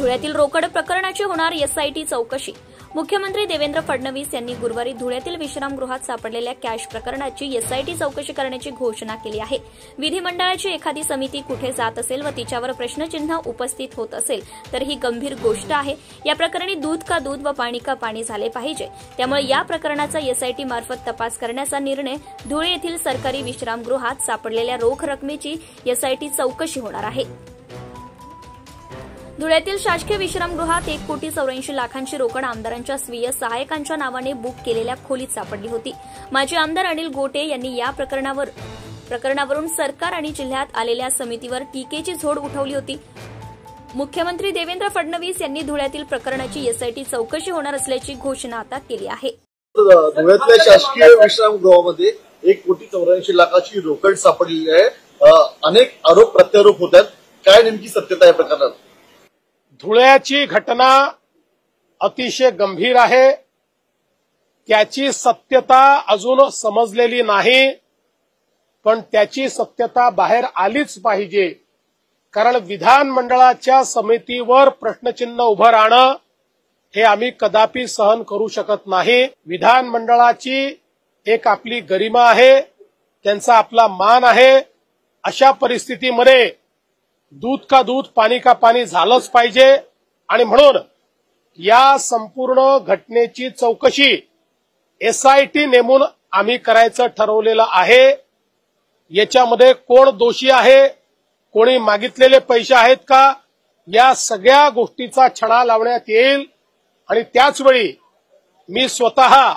धुळ्यातील रोकड प्रकरणाची होणार एसआयटी चौकशी। मुख्यमंत्री देवेंद्र फडणवीस यांनी गुरुवारी धुळ्यातील विश्रामगृहात सापडलेल्या कॅश प्रकरणाची एसआयटी चौकशी करण्याची घोषणा केली आहे। विधिमंडळाची एखादी समिती कुठे जात असेल व तिच्यावर प्रश्नचिन्ह उपस्थित होत असेल तर ही गंभीर गोष्ट आहे। या प्रकरणी दूध का दूध व पाणी का पाणी झाले पाहिजे। त्यामुळे या प्रकरणाचा एसआयटी मार्फत तपास करण्याचा निर्णय धुळे येथील सरकारी विश्रामगृहात सापडलेल्या रोख रकमेची एसआयटी चौकशी होणार आहे। धुळ्यातील शासकीय विश्रामगृहात 1,84,00,000ची रोकड आमदारांच्या स्वीय सहायकांच्या नावाने बुक केलेल्या खोलीत सापडली होती। माजी आमदार अनिल गोटे यांनी या प्रकरणावरून सरकार आणि जिल्ह्यात आलेल्या समितीवर टीकेची झोड उठवली होती। मुख्यमंत्री देवेंद्र फडणवीस यांनी धुळ्यातील प्रकरणाची एसआयटी चौकशी होणार असल्याची घोषणा आता केली आहे। धुळ्यातल्या शासकीय विश्रामगृहामध्ये 1,84,00,000ची रोकड सापडलेली आहे। अनेक आरोप प्रत्यारोप होतात, काय नेमकी सत्यता आहे प्रकरणात? धुळ्याची घटना अतिशय गंभीर आहे। त्याची सत्यता अजून समजलेली नाही, पण त्याची सत्यता बाहेर आलीच पाहिजे। कारण विधानमंडळाच्या समितीवर प्रश्नचिन्ह उभं राहणं हे आम्ही कदापि सहन करू शकत नाही। विधानमंडळाची एक आपली गरिमा आहे, त्यांचा आपला मान आहे। अशा परिस्थितीमध्ये दूध का दूध पाणी का पाणी झालंच पाहिजे आणि म्हणून या संपूर्ण घटनेची चौकशी एसआयटी नेमून आम्ही करायचं ठरवलेलं आहे। याच्यामध्ये कोण दोषी आहे, कोणी मागितलेले पैसे आहेत का, या सगळ्या गोष्टीचा छडा लावण्यात येईल। आणि त्याचवेळी मी स्वतः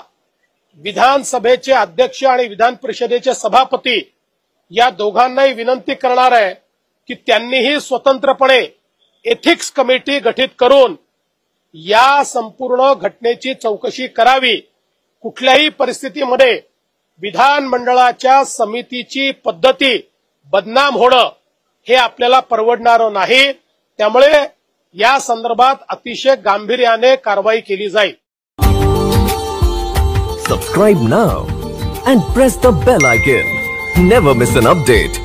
विधानसभेचे अध्यक्ष आणि विधान परिषदेचे सभापती या दोघांनाही विनंती करणार आहे की त्यांनीही स्वतंत्रपणे एथिक्स कमिटी गठीत करून या संपूर्ण घटनेची चौकशी करावी। कुठल्याही परिस्थितीमध्ये विधानमंडळाच्या समितीची पद्धती बदनाम होणं हे आपल्याला परवडणारं नाही। त्यामुळे या संदर्भात अतिशय गांभीर्याने कारवाई केली जाईल। Subscribe now and press the bell icon. Never miss an update.